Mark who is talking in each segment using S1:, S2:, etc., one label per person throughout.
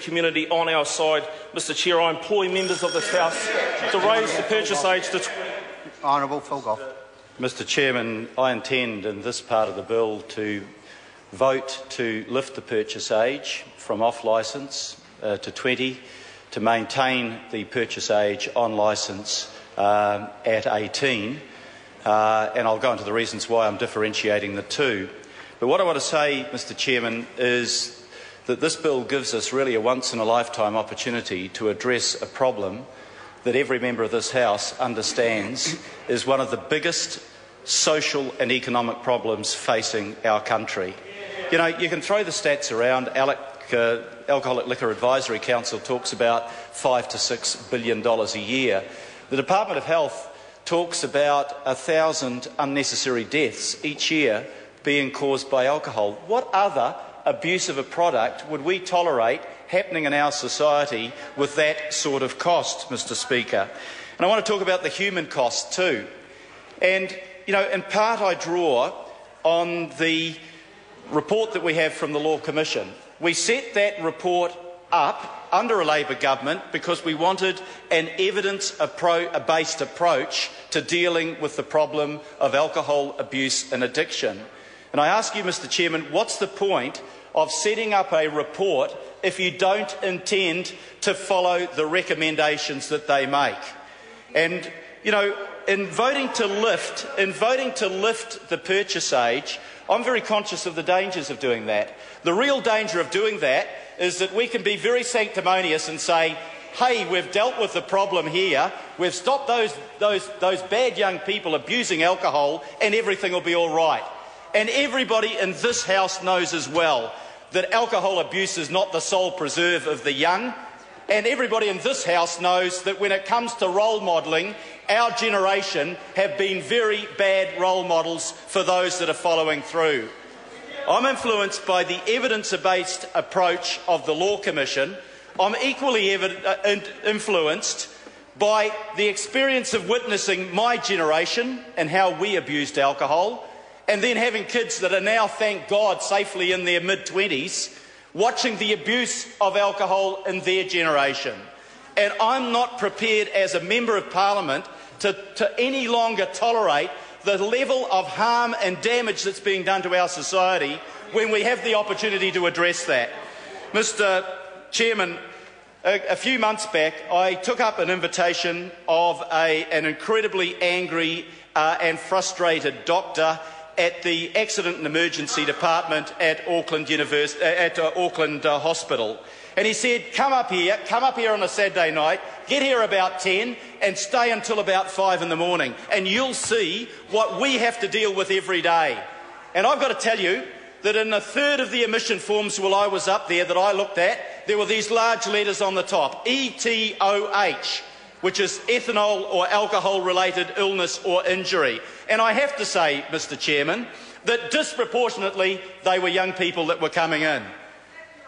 S1: Community on our side. Mr Chair, I employ members of this House to raise the purchase age to...
S2: Honourable Fulgoff.
S3: Mr Chairman, I intend in this part of the bill to vote to lift the purchase age from off-licence to 20, to maintain the purchase age on licence at 18, and I'll go into the reasons why I'm differentiating the two. But what I want to say, Mr Chairman, is that this bill gives us really a once-in-a-lifetime opportunity to address a problem that every member of this House understands is one of the biggest social and economic problems facing our country. You know, you can throw the stats around. Alcoholic Liquor Advisory Council talks about $5 to $6 billion a year. The Department of Health talks about 1,000 unnecessary deaths each year being caused by alcohol. What other abuse of a product would we tolerate happening in our society with that sort of cost, Mr Speaker? And I want to talk about the human cost too. And, you know, in part I draw on the report that we have from the Law Commission. We set that report up under a Labor government because we wanted an evidence-based approach to dealing with the problem of alcohol abuse and addiction. And I ask you, Mr Chairman, what's the point of setting up a report if you don't intend to follow the recommendations that they make? And, you know, in voting to lift the purchase age, I'm very conscious of the dangers of doing that. The real danger of doing that is that we can be very sanctimonious and say, hey, we've dealt with the problem here, we've stopped those bad young people abusing alcohol, and everything will be all right. And everybody in this House knows as well that alcohol abuse is not the sole preserve of the young. And everybody in this House knows that when it comes to role modelling, our generation have been very bad role models for those that are following through. I'm influenced by the evidence-based approach of the Law Commission. I'm equally influenced by the experience of witnessing my generation and how we abused alcohol, and then having kids that are now, thank God, safely in their mid-20s, watching the abuse of alcohol in their generation. And I'm not prepared as a Member of Parliament to any longer tolerate the level of harm and damage that's being done to our society when we have the opportunity to address that. Mr Chairman, a few months back I took up an invitation of an incredibly angry and frustrated doctor at the Accident and Emergency Department at Auckland Hospital. And he said, come up here on a Saturday night, get here about 10 and stay until about 5 in the morning, and you'll see what we have to deal with every day. And I've got to tell you that in a third of the admission forms while I was up there that I looked at, there were these large letters on the top, ETOH, which is ethanol or alcohol-related illness or injury. And I have to say, Mr Chairman, that disproportionately they were young people that were coming in.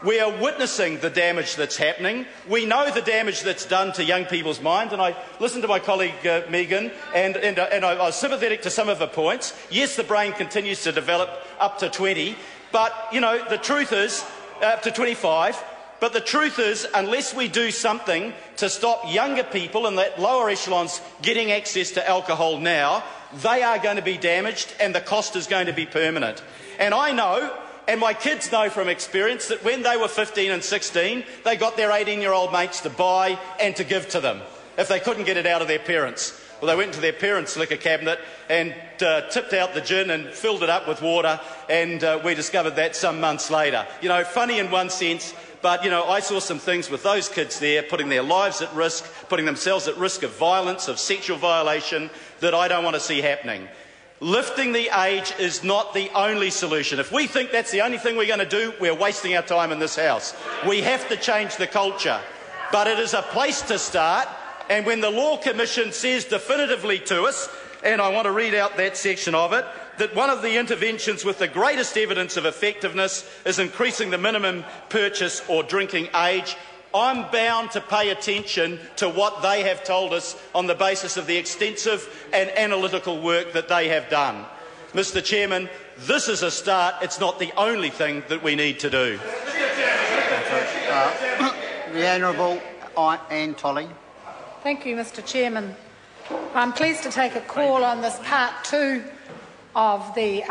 S3: We are witnessing the damage that's happening. We know the damage that's done to young people's minds, and I listened to my colleague Megan, and I was sympathetic to some of her points. Yes, the brain continues to develop up to 20, but, you know, the truth is, up to 25, but the truth is, unless we do something to stop younger people in the lower echelons getting access to alcohol now, they are going to be damaged and the cost is going to be permanent. And I know, and my kids know from experience, that when they were 15 and 16, they got their 18-year-old mates to buy and to give to them if they couldn't get it out of their parents. Well, they went into their parents' liquor cabinet and tipped out the gin and filled it up with water, and we discovered that some months later. You know, funny in one sense, but, you know, I saw some things with those kids there, putting their lives at risk, putting themselves at risk of violence, of sexual violation, that I don't want to see happening. Lifting the age is not the only solution. If we think that's the only thing we're going to do, we're wasting our time in this House. We have to change the culture. But it is a place to start, and when the Law Commission says definitively to us, and I want to read out that section of it, that one of the interventions with the greatest evidence of effectiveness is increasing the minimum purchase or drinking age, I'm bound to pay attention to what they have told us on the basis of the extensive and analytical work that they have done. Mr Chairman, this is a start. It's not the only thing that we need to do.
S2: The Honourable Anne Tolley.
S4: Thank you, Mr Chairman. I'm pleased to take a call on this part 2 of the